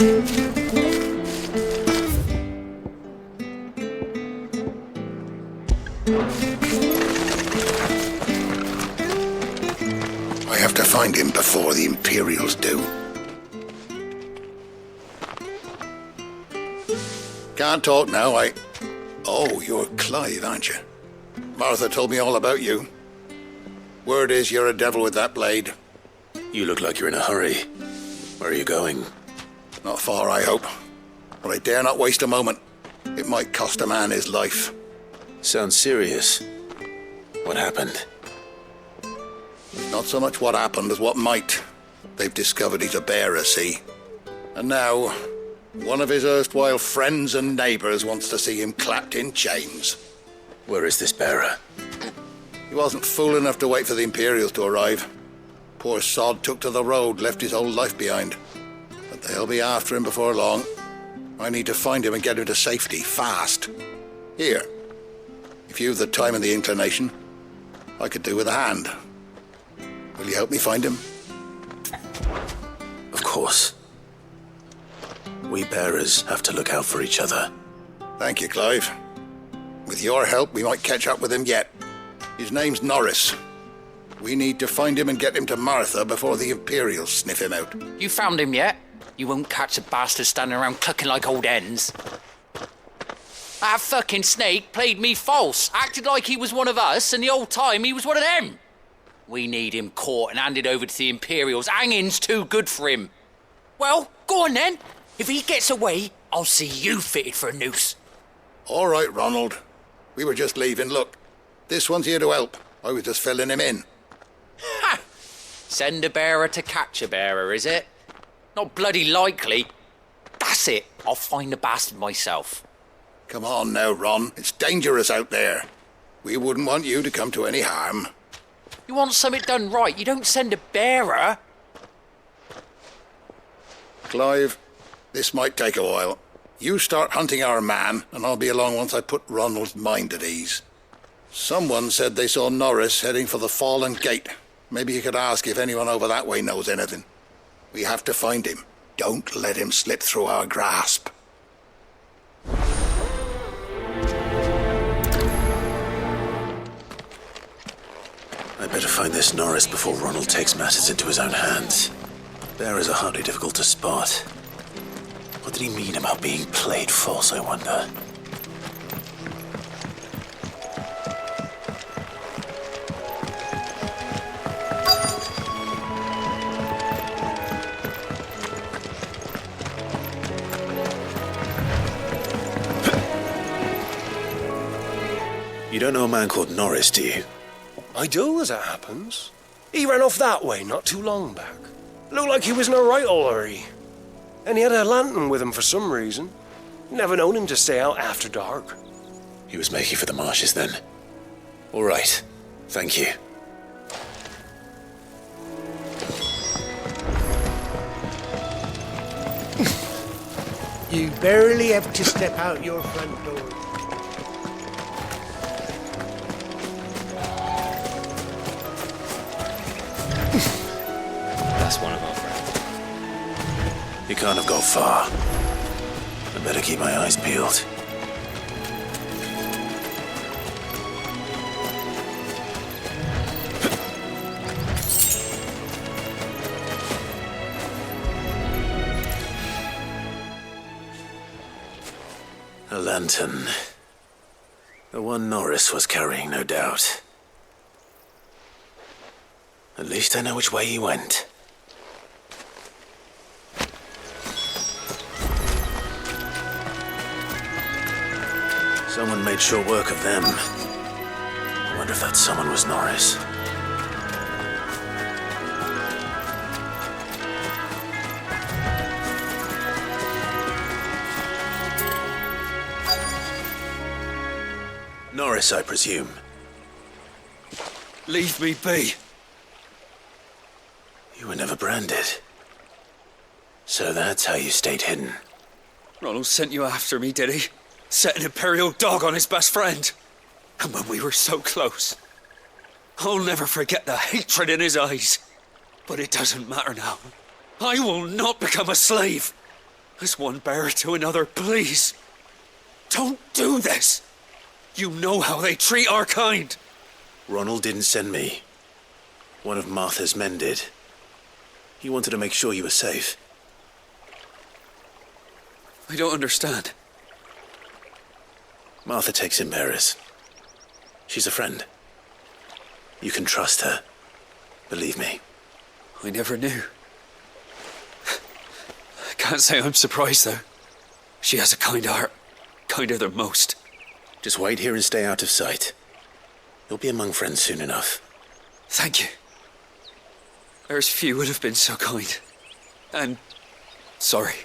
I have to find him before the Imperials do. Can't talk now, Oh, you're Clive, aren't you? Martha told me all about you. Word is you're a devil with that blade. You look like you're in a hurry. Where are you going? Not far, I hope. But I dare not waste a moment. It might cost a man his life. Sounds serious. What happened? Not so much what happened as what might. They've discovered he's a bearer, see? And now, one of his erstwhile friends and neighbours wants to see him clapped in chains. Where is this bearer? He wasn't fool enough to wait for the Imperials to arrive. Poor sod took to the road, left his whole life behind. But they'll be after him before long. I need to find him and get him to safety, fast. Here, if you've the time and the inclination, I could do with a hand. Will you help me find him? Of course. We bearers have to look out for each other. Thank you, Clive. With your help, we might catch up with him yet. His name's Norris. We need to find him and get him to Martha before the Imperials sniff him out. You found him yet? You won't catch a bastard standing around clucking like old hens. That fucking snake played me false, acted like he was one of us, and the whole time he was one of them. We need him caught and handed over to the Imperials. Hanging's too good for him. Well, go on then. If he gets away, I'll see you fitted for a noose. All right, Ronald. We were just leaving. Look, this one's here to help. I was just filling him in. Ha! Send a bearer to catch a bearer, is it? Not bloody likely. That's it. I'll find the bastard myself. Come on now, Ron. It's dangerous out there. We wouldn't want you to come to any harm. You want something done right, you don't send a bearer. Clive, this might take a while. You start hunting our man, and I'll be along once I put Ronald's mind at ease. Someone said they saw Norris heading for the Fallen Gate. Maybe you could ask if anyone over that way knows anything. We have to find him. Don't let him slip through our grasp. I better find this Norris before Ronald takes matters into his own hands. Bearers are hardly difficult to spot. What did he mean about being played false, I wonder? You don't know a man called Norris, do you? I do, as it happens. He ran off that way not too long back. Looked like he was in a right old hurry. And he had a lantern with him for some reason. Never known him to stay out after dark. He was making for the marshes then. All right. Thank you. You barely have to step out your front door. That's one of our friends. He can't have gone far. I better keep my eyes peeled. A lantern. The one Norris was carrying, no doubt. At least I know which way he went. Someone made short work of them. I wonder if that someone was Norris. Norris, I presume. Leave me be. You were never branded. So that's how you stayed hidden. Ronald sent you after me, did he? Set an Imperial dog on his best friend. And when we were so close. I'll never forget the hatred in his eyes. But it doesn't matter now. I will not become a slave. as one bearer to another, please. Don't do this. You know how they treat our kind. Ronald didn't send me. One of Martha's men did. He wanted to make sure you were safe. I don't understand. Martha takes in bearers. She's a friend. You can trust her. Believe me. I never knew. I can't say I'm surprised, though. She has a kind heart. Kinder than most. Just wait here and stay out of sight. You'll be among friends soon enough. Thank you. There's few would have been so kind. And sorry.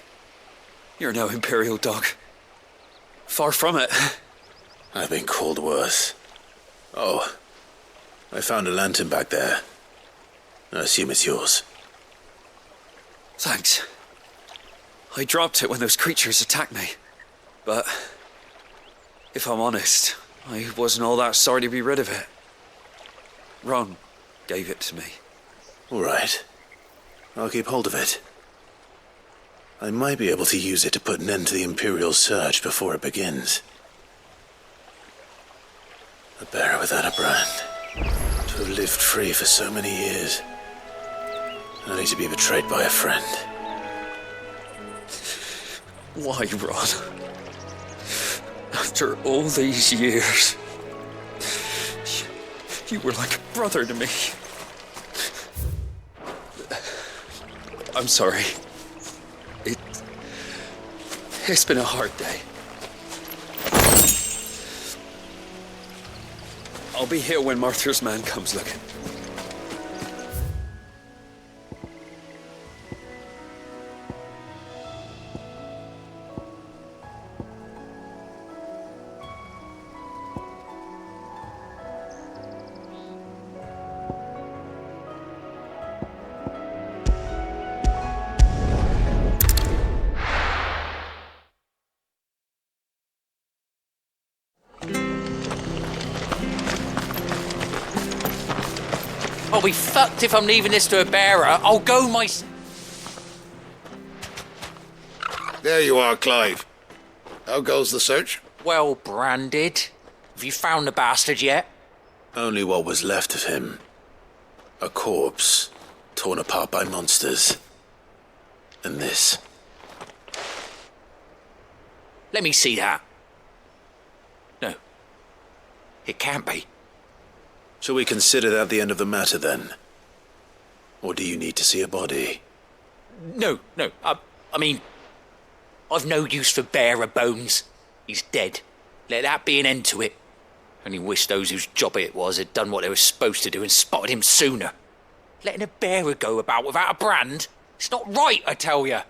You're no Imperial dog. Far from it. I've been called worse. Oh, I found a lantern back there. I assume it's yours. Thanks. I dropped it when those creatures attacked me. But if I'm honest, I wasn't all that sorry to be rid of it. Ron gave it to me. All right. I'll keep hold of it. I might be able to use it to put an end to the Imperial surge before it begins. A bearer without a brand. To have lived free for so many years. Only to be betrayed by a friend. Why, Ron? After all these years, you were like a brother to me. I'm sorry. It's been a hard day. I'll be here when Martha's man comes looking. I'll be fucked if I'm leaving this to a bearer. I'll go There you are, Clive. How goes the search? Well branded. Have you found the bastard yet? Only what was left of him. A corpse, torn apart by monsters. And this. Let me see that. No. It can't be. Shall we consider that the end of the matter, then? Or do you need to see a body? No. I mean, I've no use for bearer bones. He's dead. Let that be an end to it. Only wish those whose job it was had done what they were supposed to do and spotted him sooner. Letting a bearer go about without a brand? It's not right, I tell you.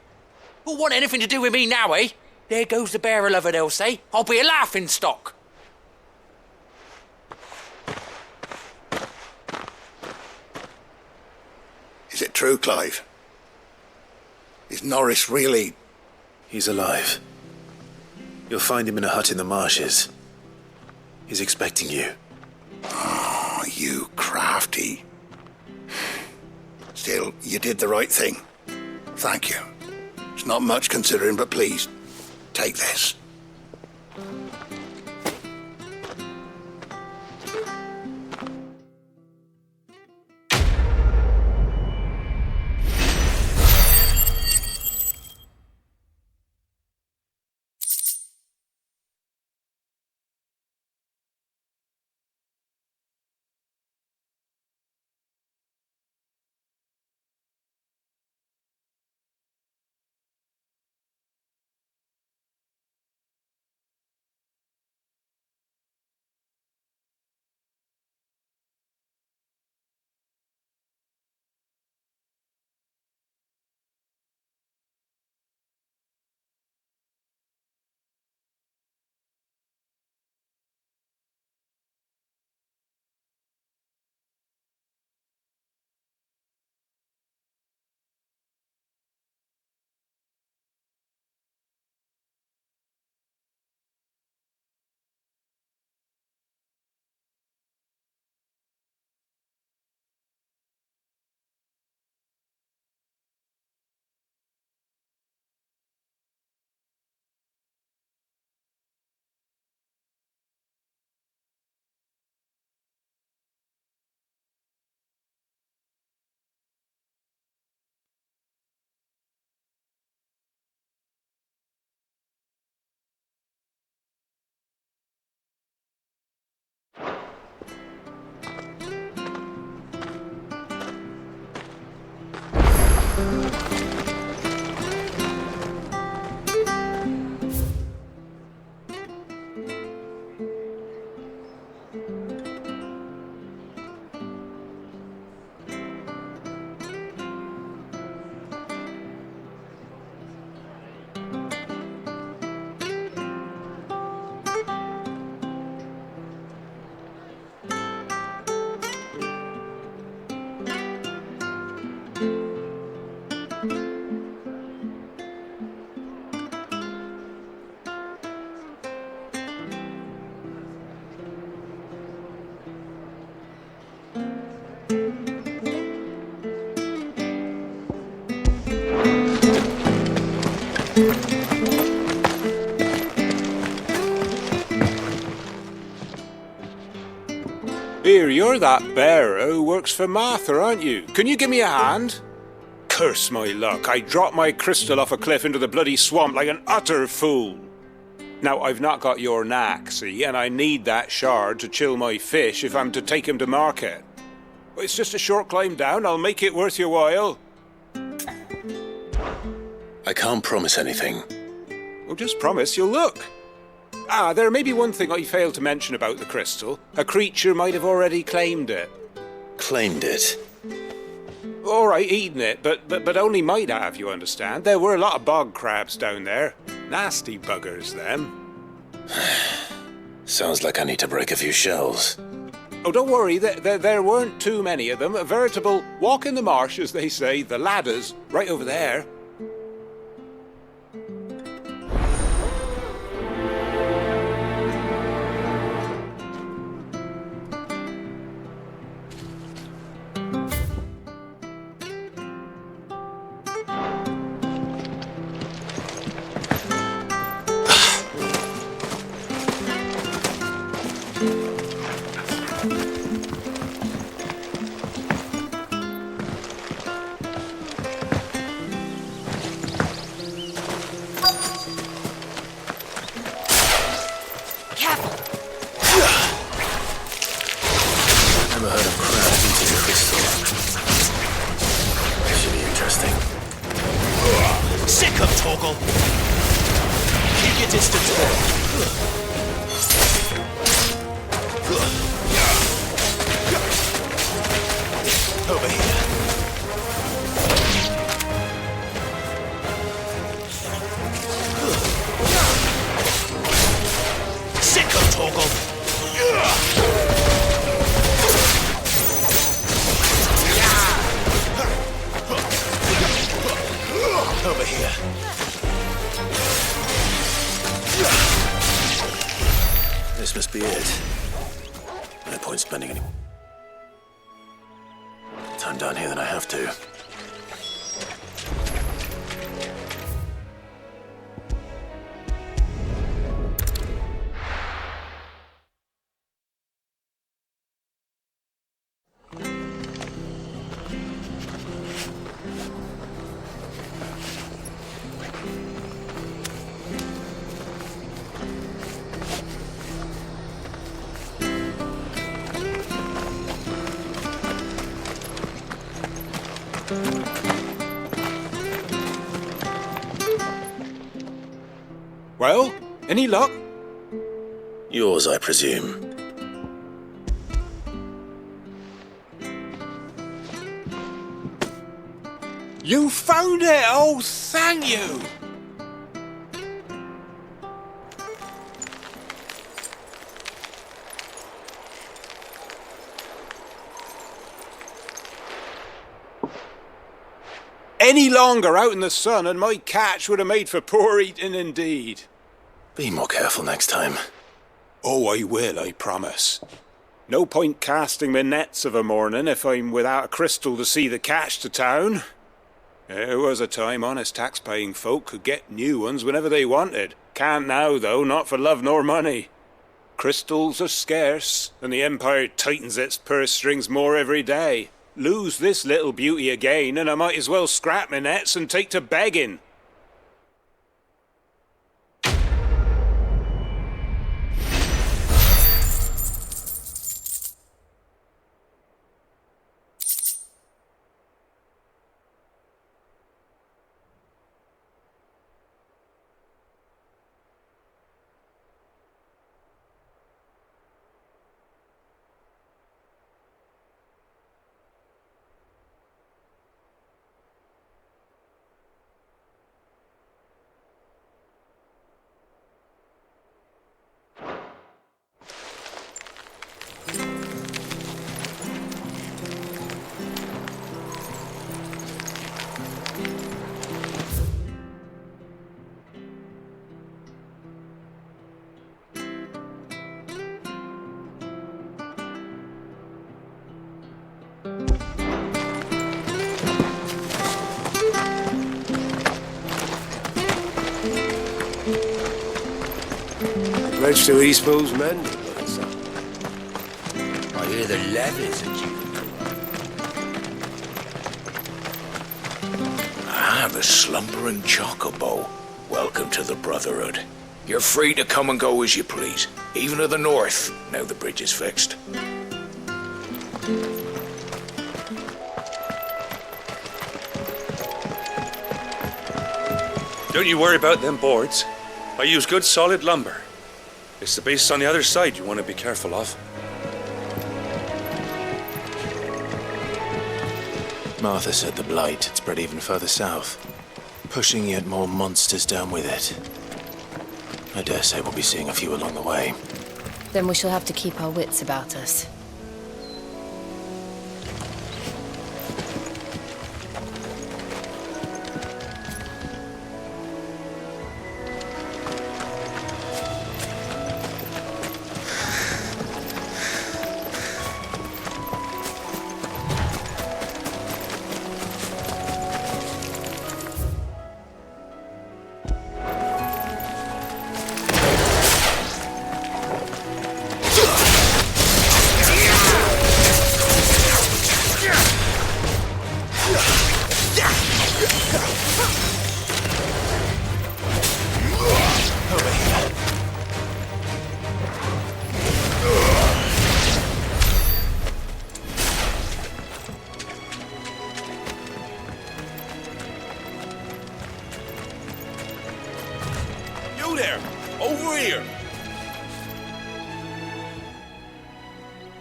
Who'll want anything to do with me now, eh? There goes the bearer lover, they'll say. I'll be a laughing stock. Is it true, Clive? Is Norris really... He's alive. You'll find him in a hut in the marshes. He's expecting you. Oh, you crafty. Still, you did the right thing. Thank you. It's not much considering, but please, take this. Here, you're that bearer who works for Martha, aren't you? Can you give me a hand? Curse my luck, I dropped my crystal off a cliff into the bloody swamp like an utter fool. Now, I've not got your knack, see, and I need that shard to chill my fish if I'm to take him to market. It's just a short climb down, I'll make it worth your while. I can't promise anything. Well, just promise you'll look. Ah, there may be one thing I failed to mention about the crystal. A creature might have already claimed it. Claimed it? All right, eaten it, but only might have, you understand. There were a lot of bog crabs down there. Nasty buggers, them. Sounds like I need to break a few shells. Oh, don't worry, there weren't too many of them. A veritable walk in the marsh, as they say. The ladders, right over there. Never heard of crabs eating a crystal. This should be interesting. Sick of Torgal! Keep your distance there. Over here. Sick of Torgal! Over here. This must be it. No point spending any time down here than I have to. Well, any luck? Yours, I presume. You found it! Oh, thank you! Any longer out in the sun and my catch would have made for poor eating indeed. Be more careful next time. Oh, I will, I promise. No point casting my nets of a morning if I'm without a crystal to see the catch to town. There was a time honest tax-paying folk could get new ones whenever they wanted. Can't now, though, not for love nor money. Crystals are scarce, and the Empire tightens its purse strings more every day. Lose this little beauty again, and I might as well scrap my nets and take to begging. Much to Eastpool's men, I hear the levies at you. Ah, the slumbering chocobo. Welcome to the Brotherhood. You're free to come and go as you please, even to the north, now the bridge is fixed. Don't you worry about them boards. I use good solid lumber. It's the base on the other side you want to be careful of. Martha said the blight had spread even further south, pushing yet more monsters down with it. I dare say we'll be seeing a few along the way. Then we shall have to keep our wits about us.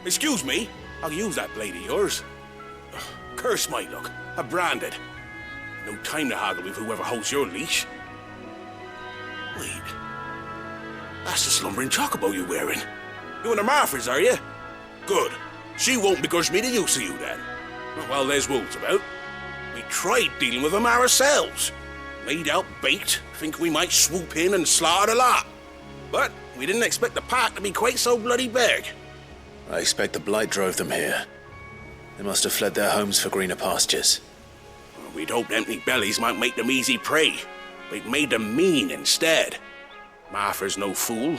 Excuse me, I'll use that blade of yours. Curse my luck, I'm branded. No time to haggle with whoever holds your leash. Wait, that's the slumbering chocobo you're wearing. You and the Marthas, are you? Good. She won't begrudge me the use of you then. Well, there's wolves about. We tried dealing with them ourselves. Laid out bait, think we might swoop in and slaughter the lot. But we didn't expect the pack to be quite so bloody big. I expect the blight drove them here. They must have fled their homes for greener pastures. Well, we'd hoped empty bellies might make them easy prey, but it made them mean instead. Martha's no fool,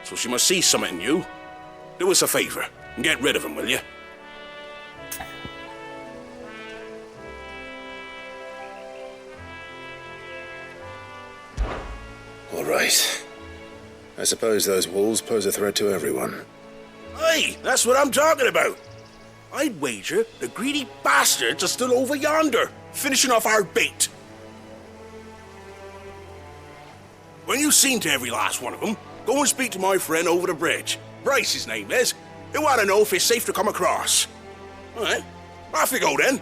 so she must see something in you. Do us a favor and get rid of them, will you? All right. I suppose those wolves pose a threat to everyone. Hey, that's what I'm talking about. I'd wager the greedy bastards are still over yonder, finishing off our bait. When you've seen to every last one of them, go and speak to my friend over the bridge. Bryce, his name is. He'll want to know if it's safe to come across. All right, off you go then.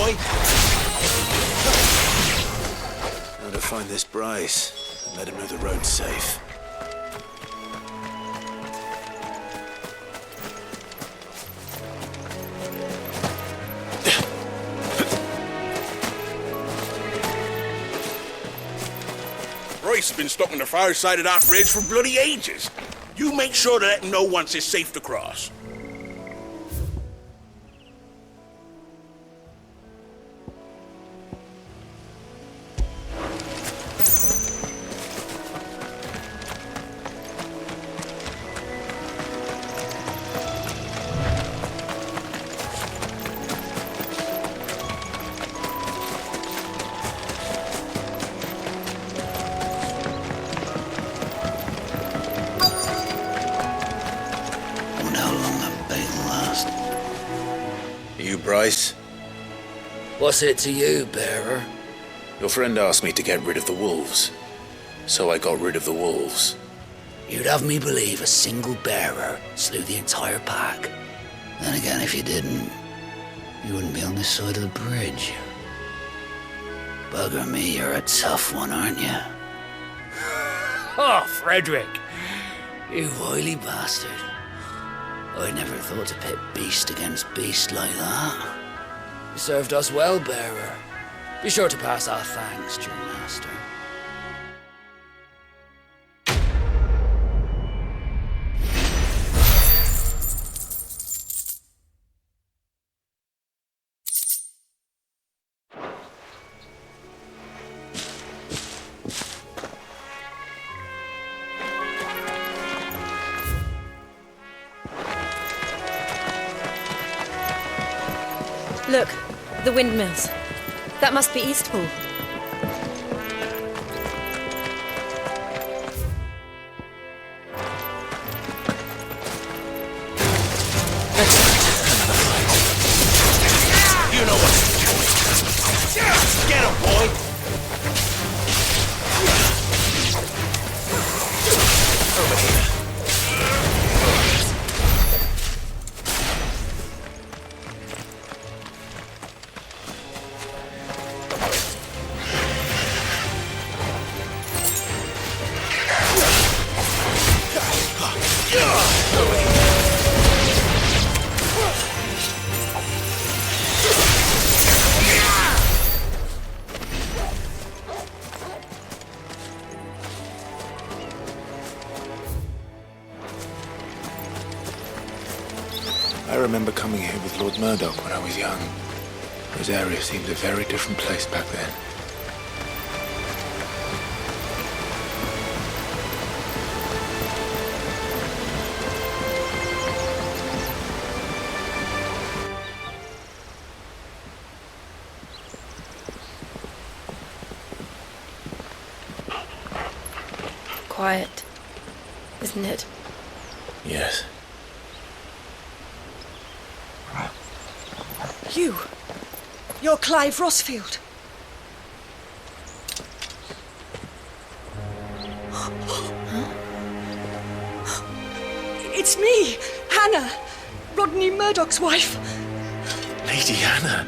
boy. How to find this Bryce and let him know the road's safe. Bryce has been stuck on the far side of that bridge for bloody ages. You make sure to let him know once it's safe to cross. Bryce? What's it to you, bearer? Your friend asked me to get rid of the wolves, so I got rid of the wolves. You'd have me believe a single bearer slew the entire pack. Then again, if you didn't, you wouldn't be on this side of the bridge. Bugger me, you're a tough one, aren't you? Oh, Frederick. You wily bastard. I never thought to pit beast against beast like that. You served us well, bearer. Be sure to pass our thanks to your master. Look, the windmills. That must be Eastpool. You know what to do. Get him, boy. Over here. I remember coming here with Lord Murdoch when I was young. Rosaria seemed a very different place back then. Quiet, isn't it? Yes. You're Clive Rossfield. It's me, Hannah, Rodney Murdoch's wife. Lady Hannah.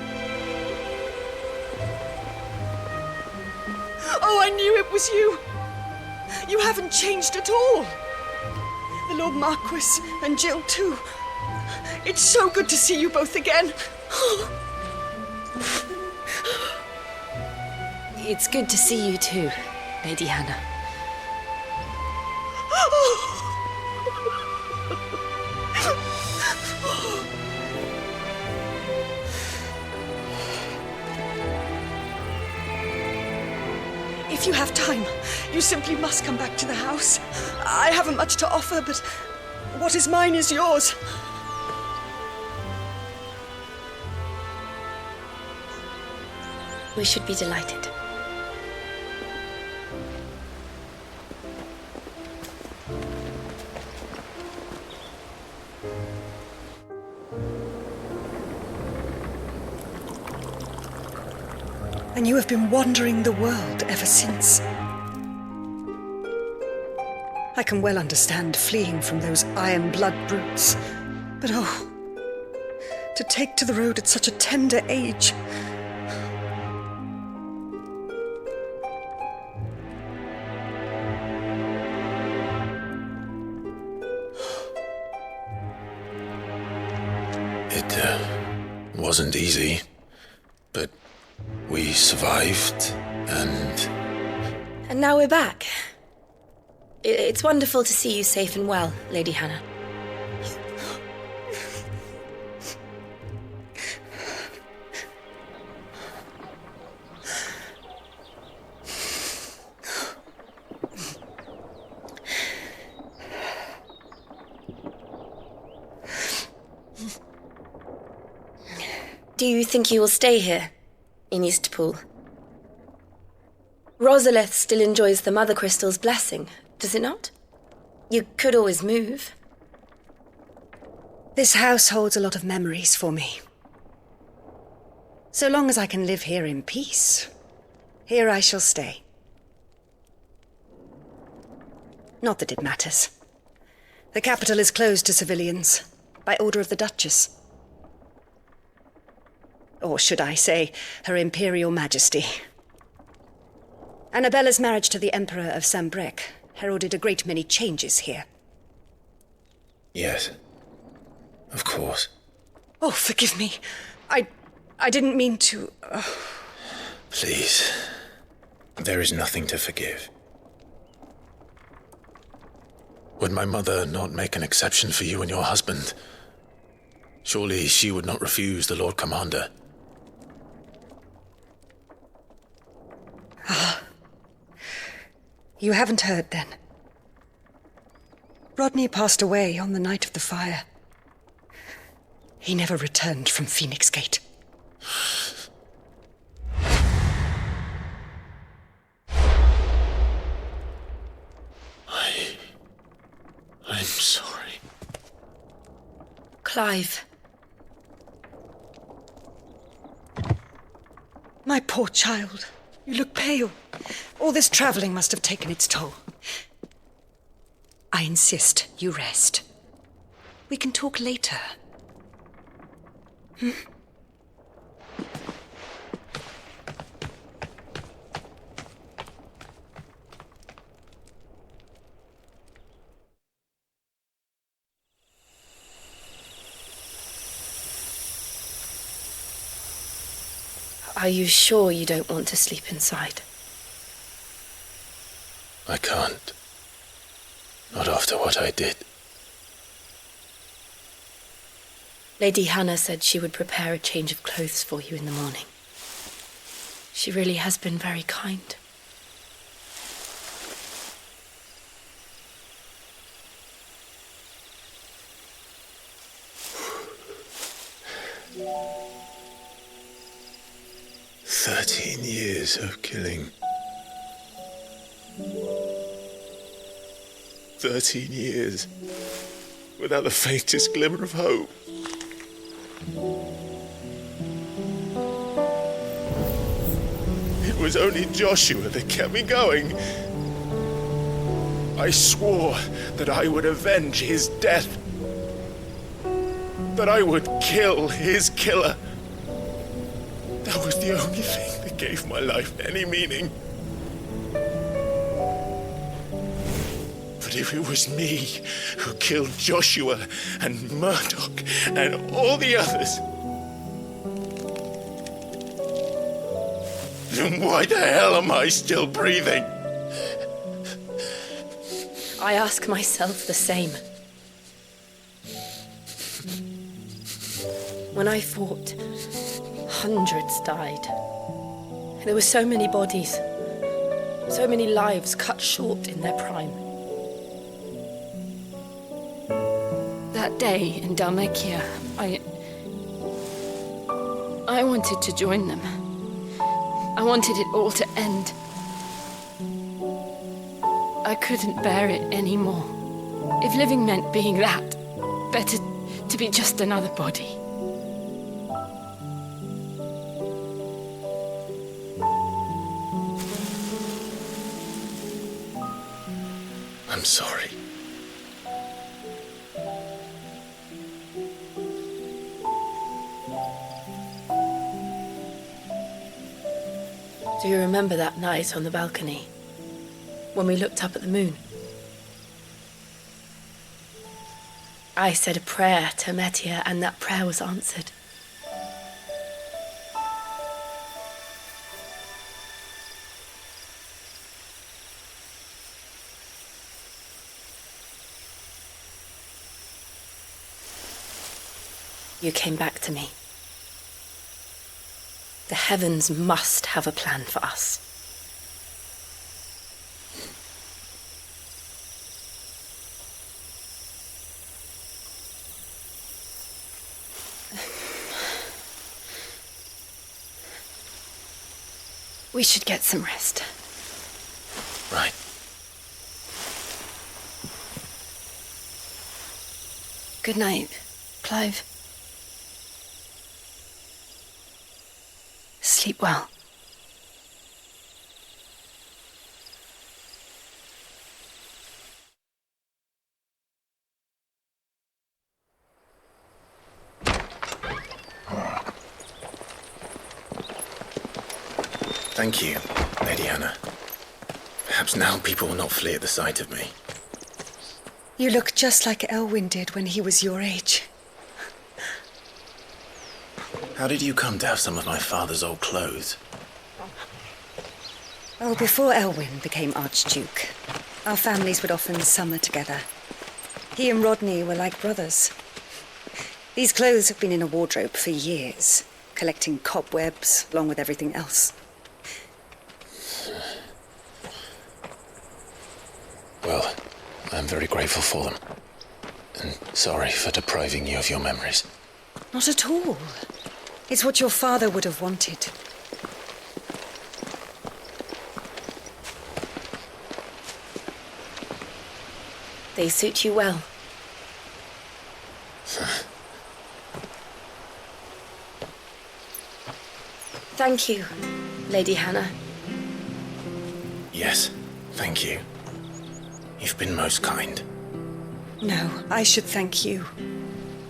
Oh, I knew it was you. You haven't changed at all. The Lord Marquis and Jill too. It's so good to see you both again. It's good to see you too, Lady Hannah. If you have time, you simply must come back to the house. I haven't much to offer, but what is mine is yours. We should be delighted. And you have been wandering the world ever since. I can well understand fleeing from those iron blood brutes, but oh, to take to the road at such a tender age, wasn't easy, but we survived, and... And now we're back. It's wonderful to see you safe and well, Lady Hannah. Do you think you will stay here, in Eastpool? Rosalith still enjoys the Mother Crystal's blessing, does it not? You could always move. This house holds a lot of memories for me. So long as I can live here in peace, here I shall stay. Not that it matters. The capital is closed to civilians, by order of the Duchess. Or should I say, Her Imperial Majesty. Annabella's marriage to the Emperor of Sambrec heralded a great many changes here. Yes, of course. Oh, forgive me. I didn't mean to... Please, there is nothing to forgive. Would my mother not make an exception for you and your husband? Surely she would not refuse the Lord Commander. You haven't heard, then. Rodney passed away on the night of the fire. He never returned from Phoenix Gate. I'm sorry. Clive. My poor child. You look pale. All this traveling must have taken its toll. I insist you rest. We can talk later. Are you sure you don't want to sleep inside? I can't. Not after what I did. Lady Hannah said she would prepare a change of clothes for you in the morning. She really has been very kind. Years of killing. 13 years without the faintest glimmer of hope. It was only Joshua that kept me going. I swore that I would avenge his death, that I would kill his killer. That was the only thing that gave my life any meaning. But if it was me who killed Joshua and Murdoch and all the others, then why the hell am I still breathing? I ask myself the same. When I fought, hundreds died. There were so many bodies, so many lives cut short in their prime. That day in Dalmekia, I wanted to join them. I wanted it all to end. I couldn't bear it anymore. If living meant being that, better to be just another body. I'm sorry. Do you remember that night on the balcony, when we looked up at the moon? I said a prayer to Metia, and that prayer was answered. You came back to me. The heavens must have a plan for us. We should get some rest. Right. Good night, Clive. Sleep well. Thank you, Lady Hannah. Perhaps now people will not flee at the sight of me. You look just like Elwyn did when he was your age. How did you come to have some of my father's old clothes? Well, before Elwyn became Archduke, our families would often summer together. He and Rodney were like brothers. These clothes have been in a wardrobe for years, collecting cobwebs along with everything else. Well, I'm very grateful for them. And sorry for depriving you of your memories. Not at all. It's what your father would have wanted. They suit you well. Thank you, Lady Hannah. Yes, thank you. You've been most kind. No, I should thank you.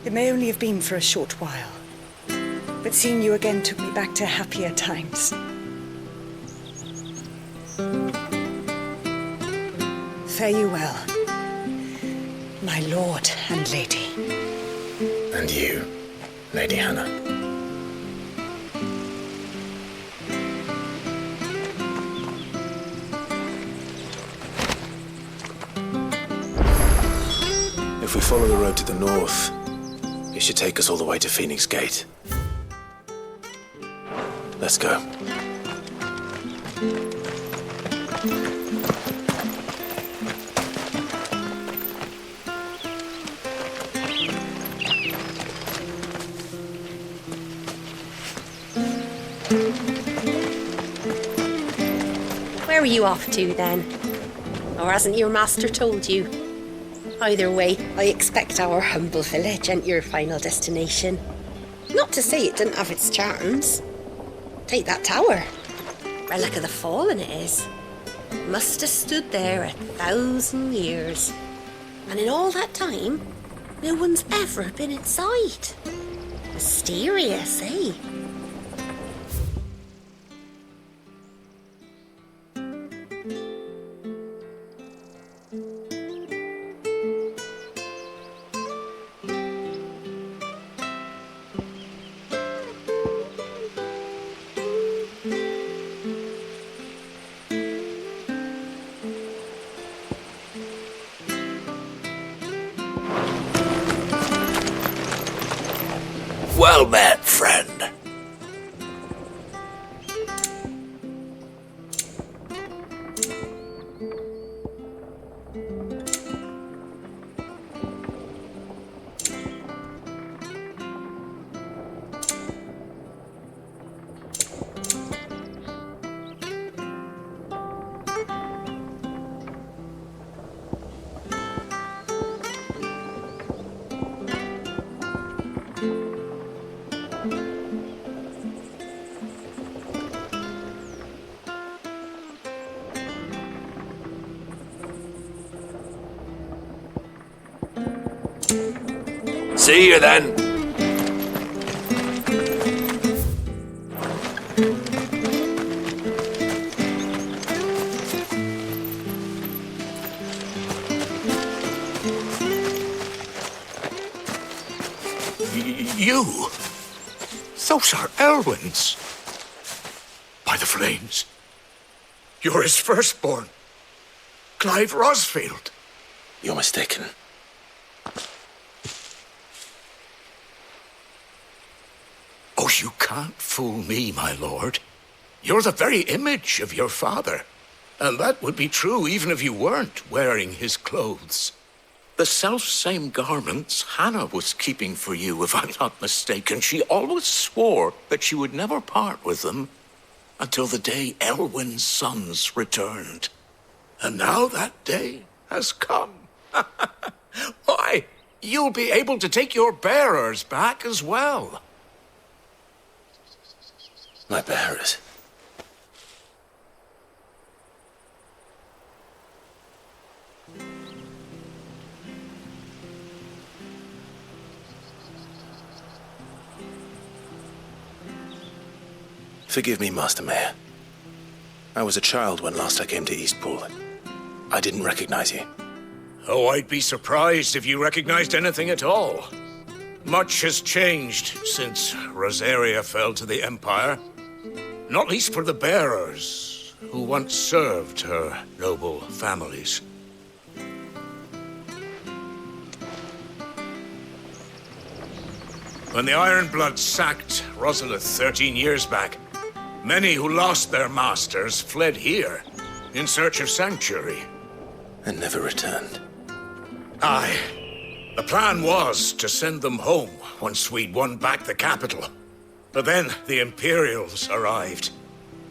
It may only have been for a short while, but seeing you again took me back to happier times. Fare you well, my lord and lady. And you, Lady Hannah. If we follow the road to the north, it should take us all the way to Phoenix Gate. Let's go. Where are you off to then? Or hasn't your master told you? Either way, I expect our humble village ain't your final destination. Not to say it didn't have its charms. Take that tower. Relic of the Fallen it is. Must have stood there 1,000 years. And in all that time, no one's ever been inside. Mysterious, eh? Well met, friend. See you then. You? Those are Elwyn's. By the flames. You're his firstborn. Clive Rosfield. You're mistaken. You can't fool me, my lord. You're the very image of your father. And that would be true even if you weren't wearing his clothes. The self-same garments Hannah was keeping for you, if I'm not mistaken. She always swore that she would never part with them until the day Elwyn's sons returned. And now that day has come. Why, you'll be able to take your bearers back as well. My bearers? Forgive me, Master Mayor. I was a child when last I came to Eastpool. I didn't recognize you. Oh, I'd be surprised if you recognized anything at all. Much has changed since Rosaria fell to the Empire. Not least for the bearers, who once served her noble families. When the Ironbloods sacked Rosalith 13 years back, many who lost their masters fled here in search of sanctuary. And never returned. Aye. The plan was to send them home once we'd won back the capital. But then the Imperials arrived.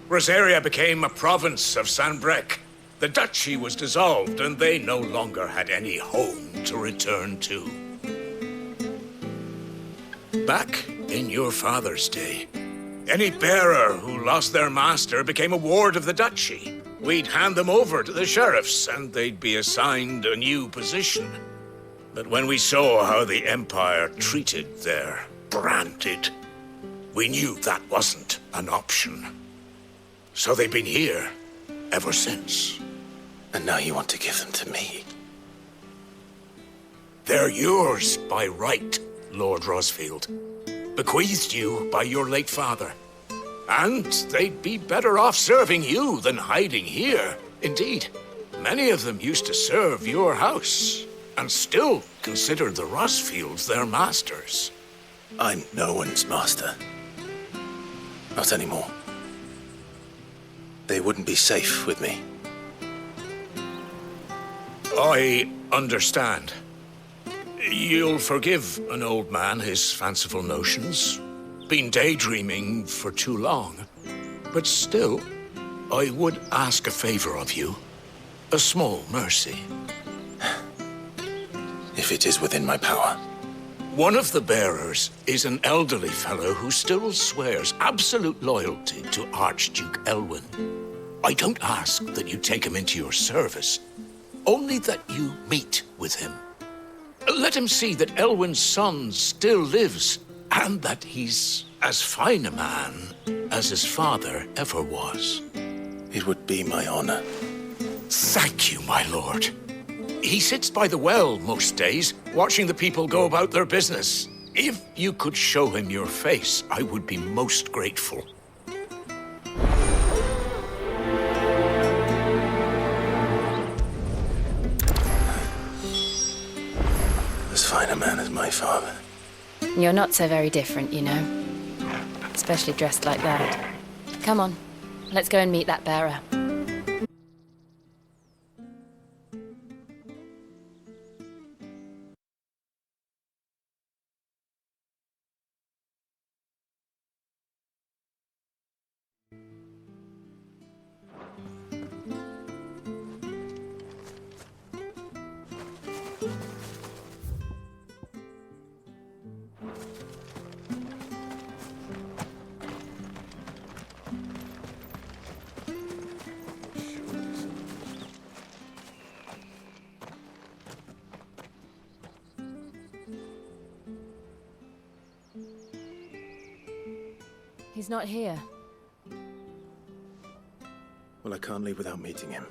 Rosaria became a province of Sanbreque. The duchy was dissolved, and they no longer had any home to return to. Back in your father's day, any bearer who lost their master became a ward of the duchy. We'd hand them over to the sheriffs, and they'd be assigned a new position. But when we saw how the Empire treated their branded, we knew that wasn't an option. So they've been here ever since. And now you want to give them to me? They're yours by right, Lord Rosfield. Bequeathed you by your late father. And they'd be better off serving you than hiding here. Indeed, many of them used to serve your house, and still consider the Rosfields their masters. I'm no one's master. Not anymore. They wouldn't be safe with me. I understand. You'll forgive an old man his fanciful notions. Been daydreaming for too long. But still, I would ask a favor of you. A small mercy. If it is within my power. One of the bearers is an elderly fellow who still swears absolute loyalty to Archduke Elwyn. I don't ask that you take him into your service, only that you meet with him. Let him see that Elwyn's son still lives, and that he's as fine a man as his father ever was. It would be my honor. Thank you, my lord. He sits by the well most days, watching the people go about their business. If you could show him your face, I would be most grateful. As fine a man as my father. You're not so very different, you know. Especially dressed like that. Come on, let's go and meet that bearer. He's not here. Well, I can't leave without meeting him.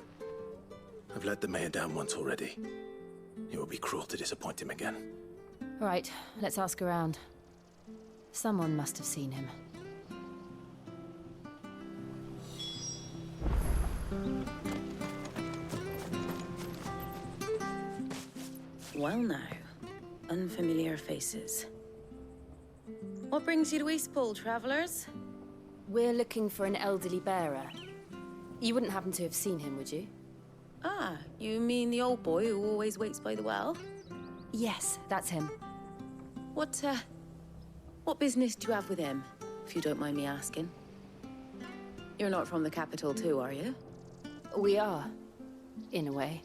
I've let the mayor down once already. It would be cruel to disappoint him again. Right, let's ask around. Someone must have seen him. Well now, unfamiliar faces. What brings you to Eastpool, travellers? We're looking for an elderly bearer. You wouldn't happen to have seen him, would you? Ah, you mean the old boy who always waits by the well? Yes, that's him. What business do you have with him, if you don't mind me asking? You're not from the capital too, are you? We are, in a way.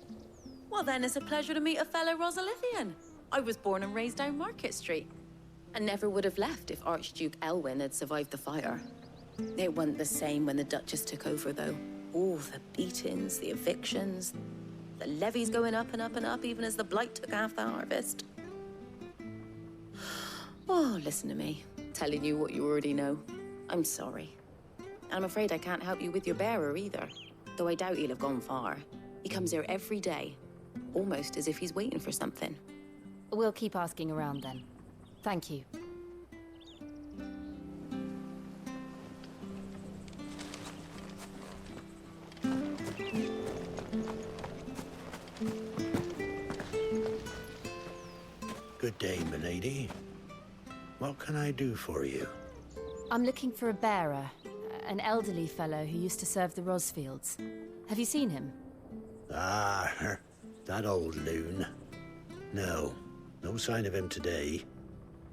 Well then, it's a pleasure to meet a fellow Rosalithian. I was born and raised down Market Street, and never would have left if Archduke Elwyn had survived the fire. It wasn't the same when the Duchess took over, though. Oh, the beatings, the evictions, the levies going up and up and up, even as the blight took half the harvest. Oh, listen to me, telling you what you already know. I'm sorry. And I'm afraid I can't help you with your bearer either, though I doubt he'll have gone far. He comes here every day, almost as if he's waiting for something. We'll keep asking around then. Thank you. Good day, milady. What can I do for you? I'm looking for a bearer, an elderly fellow who used to serve the Rosfields. Have you seen him? Ah, that old loon. No sign of him today.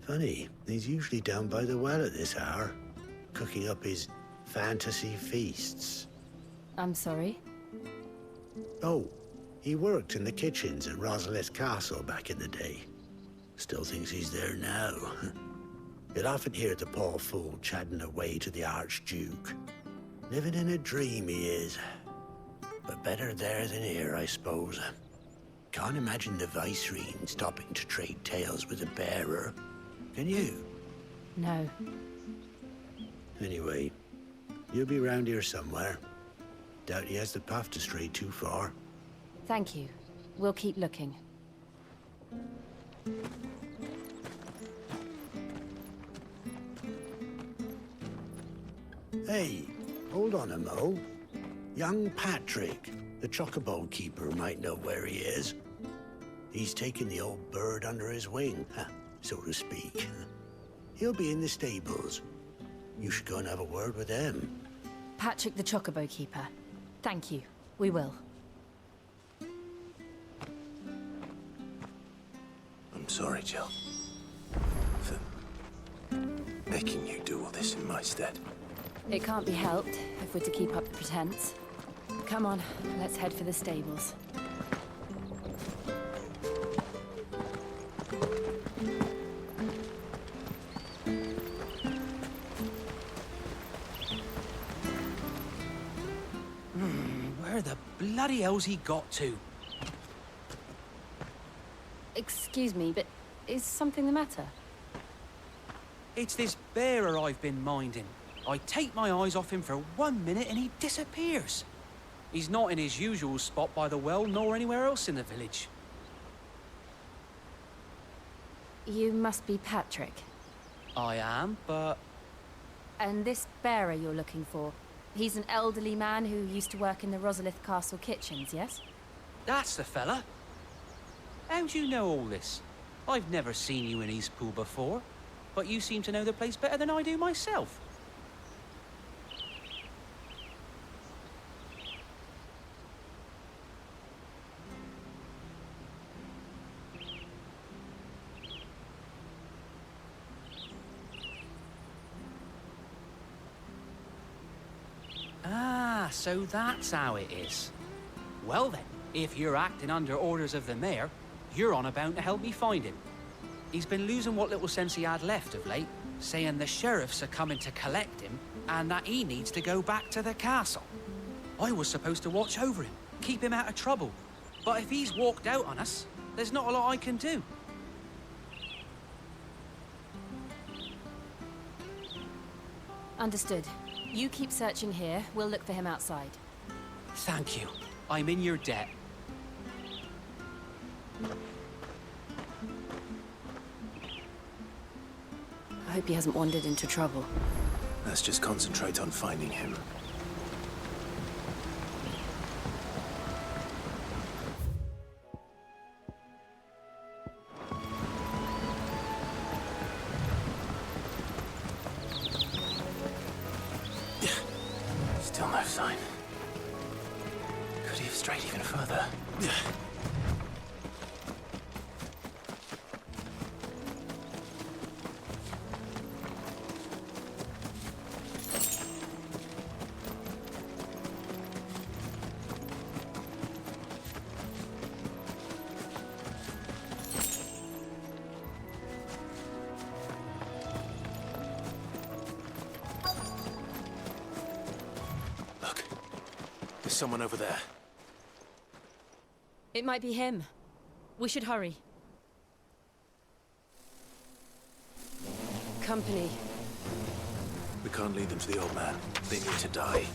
Funny, he's usually down by the well at this hour, cooking up his fantasy feasts. I'm sorry? Oh, he worked in the kitchens at Rosalith Castle back in the day. Still thinks he's there now. You'll often hear the poor fool chatting away to the Archduke. Living in a dream he is. But better there than here, I suppose. Can't imagine the Viceroy stopping to trade tales with a bearer. Can you? No. Anyway, you'll be round here somewhere. Doubt he has the path to stray too far. Thank you. We'll keep looking. Hey, hold on a mo. Young Patrick, the chocobo keeper, might know where he is. He's taken the old bird under his wing, so to speak. He'll be in the stables. You should go and have a word with him. Patrick the chocobo keeper. Thank you. We will. I'm sorry, Jill, for making you do all this in my stead. It can't be helped if we're to keep up the pretense. Come on, let's head for the stables. Where the bloody hell's he got to? Excuse me, but is something the matter? It's this bearer I've been minding. I take my eyes off him for 1 minute and he disappears. He's not in his usual spot by the well, nor anywhere else in the village. You must be Patrick. I am, but... And this bearer you're looking for, he's an elderly man who used to work in the Rosalith Castle kitchens, yes? That's the fella. How do you know all this? I've never seen you in Eastpool before, but you seem to know the place better than I do myself. Ah, so that's how it is. Well then, if you're acting under orders of the mayor, you're on about to help me find him. He's been losing what little sense he had left of late, saying the sheriffs are coming to collect him and that he needs to go back to the castle. I was supposed to watch over him, keep him out of trouble. But if he's walked out on us, there's not a lot I can do. Understood. You keep searching here, we'll look for him outside. Thank you. I'm in your debt. I hope he hasn't wandered into trouble. Let's just concentrate on finding him. There's someone over there. It might be him. We should hurry. Company. We can't lead them to the old man. They need to die.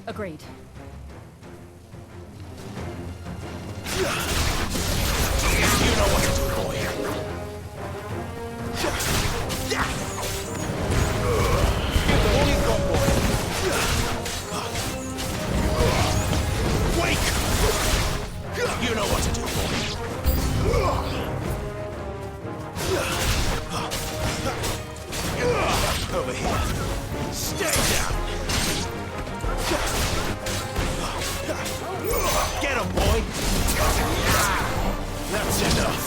Agreed. You know what to do, boy. All you've got, boy. Wake! You know what to do, boy. Over here. Stay down. Get him, boy. That's enough.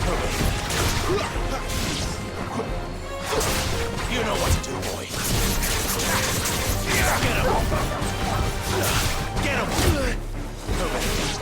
Over here. You know what to do, boy. Get him. Get him. Over here.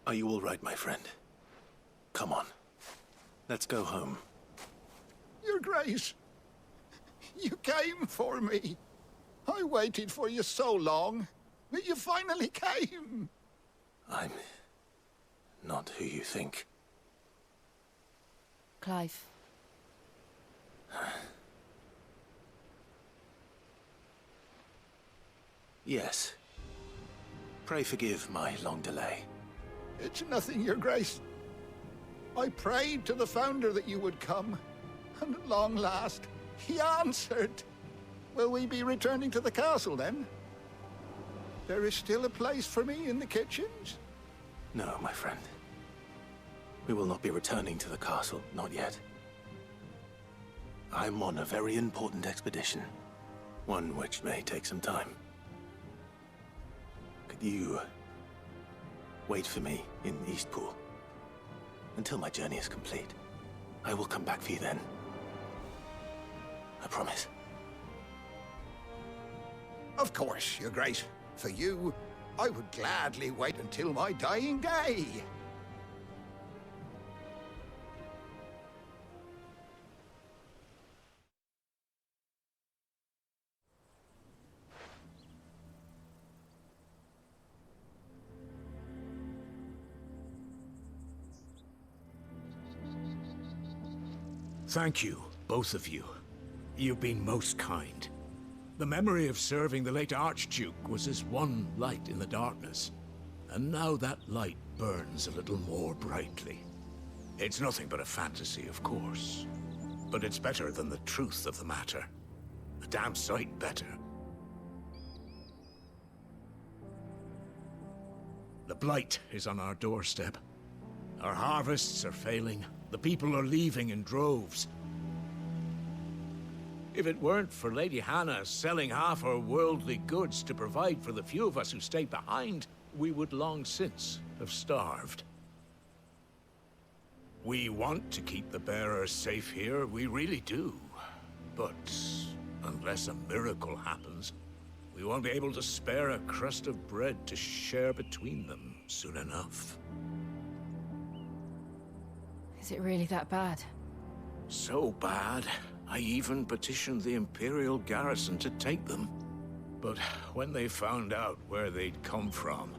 Are you all right, my friend? Come on. Let's go home. Your Grace, you came for me. I waited for you so long, but you finally came. I'm not who you think. Clive. Yes. Pray forgive my long delay. It's nothing, Your Grace. I prayed to the Founder that you would come, and at long last, he answered. Will we be returning to the castle, then? There is still a place for me in the kitchens? No, my friend. We will not be returning to the castle, not yet. I'm on a very important expedition. One which may take some time. Could you wait for me in Eastpool until my journey is complete? I will come back for you then. I promise. Of course, Your Grace. For you, I would gladly wait until my dying day. Thank you, both of you. You've been most kind. The memory of serving the late Archduke was as one light in the darkness, and now that light burns a little more brightly. It's nothing but a fantasy, of course, but it's better than the truth of the matter. A damn sight better. The blight is on our doorstep. Our harvests are failing. The people are leaving in droves. If it weren't for Lady Hannah selling half her worldly goods to provide for the few of us who stayed behind, we would long since have starved. We want to keep the bearers safe here, we really do. But unless a miracle happens, we won't be able to spare a crust of bread to share between them soon enough. Is it really that bad? So bad, I even petitioned the Imperial garrison to take them. But when they found out where they'd come from,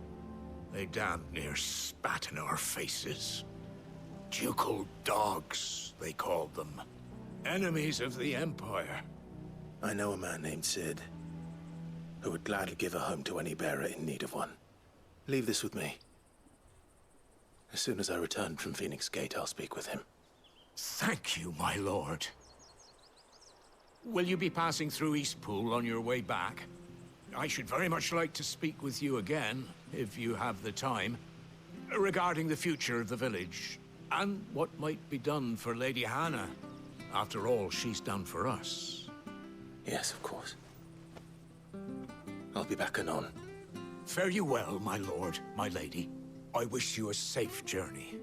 they damn near spat in our faces. Ducal dogs, they called them. Enemies of the Empire. I know a man named Sid, who would gladly give a home to any bearer in need of one. Leave this with me. As soon as I return from Phoenix Gate, I'll speak with him. Thank you, my lord. Will you be passing through Eastpool on your way back? I should very much like to speak with you again, if you have the time, regarding the future of the village, and what might be done for Lady Hannah. After all she's done for us. Yes, of course. I'll be back anon. Fare you well, my lord, my lady. I wish you a safe journey.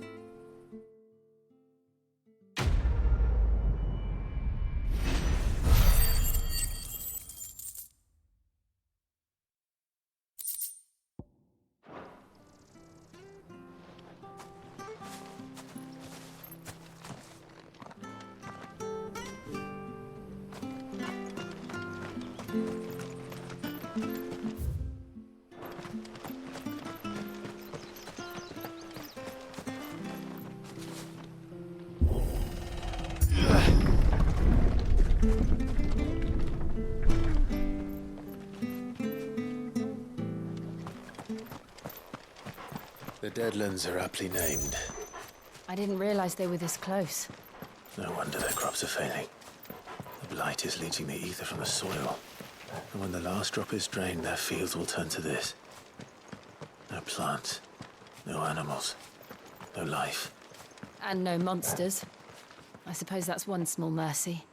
The Deadlands are aptly named. I didn't realize they were this close. No wonder their crops are failing. The blight is leaching the ether from the soil. And when the last drop is drained, their fields will turn to this. No plants, no animals, no life. And no monsters. I suppose that's one small mercy.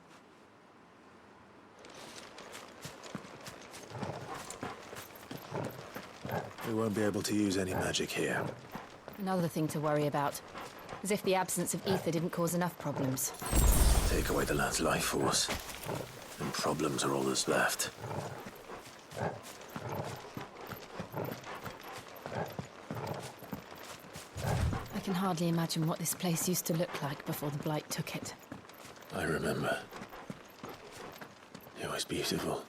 We won't be able to use any magic here. Another thing to worry about. As if the absence of ether didn't cause enough problems. Take away the land's life force, and problems are all that's left. I can hardly imagine what this place used to look like before the blight took it. I remember. It was beautiful.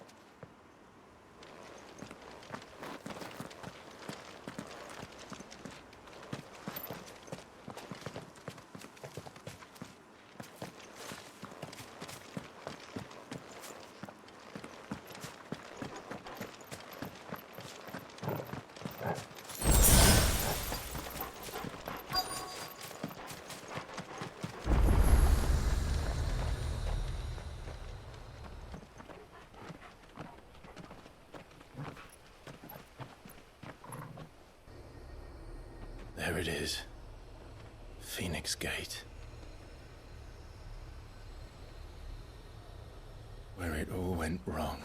There it is. Phoenix Gate. Where it all went wrong.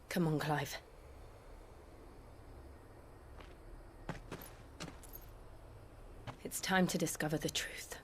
Come on, Clive. It's time to discover the truth.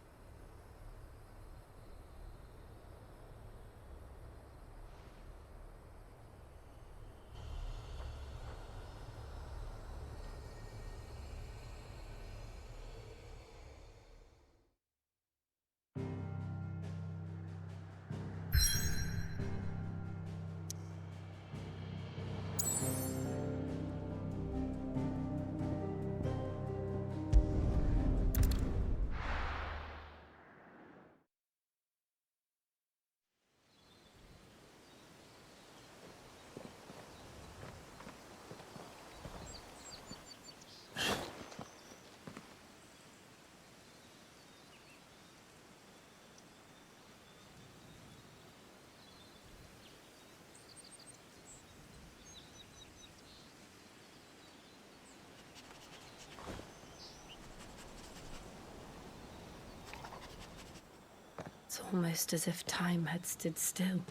It's almost as if time had stood still.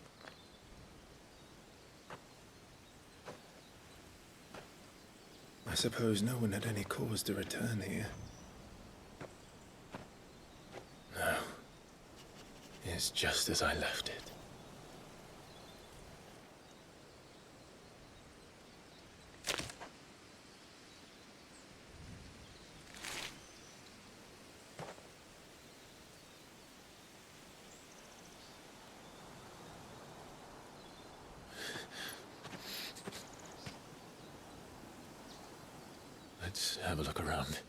I suppose no one had any cause to return here. No. It's just as I left it. Let's have a look around.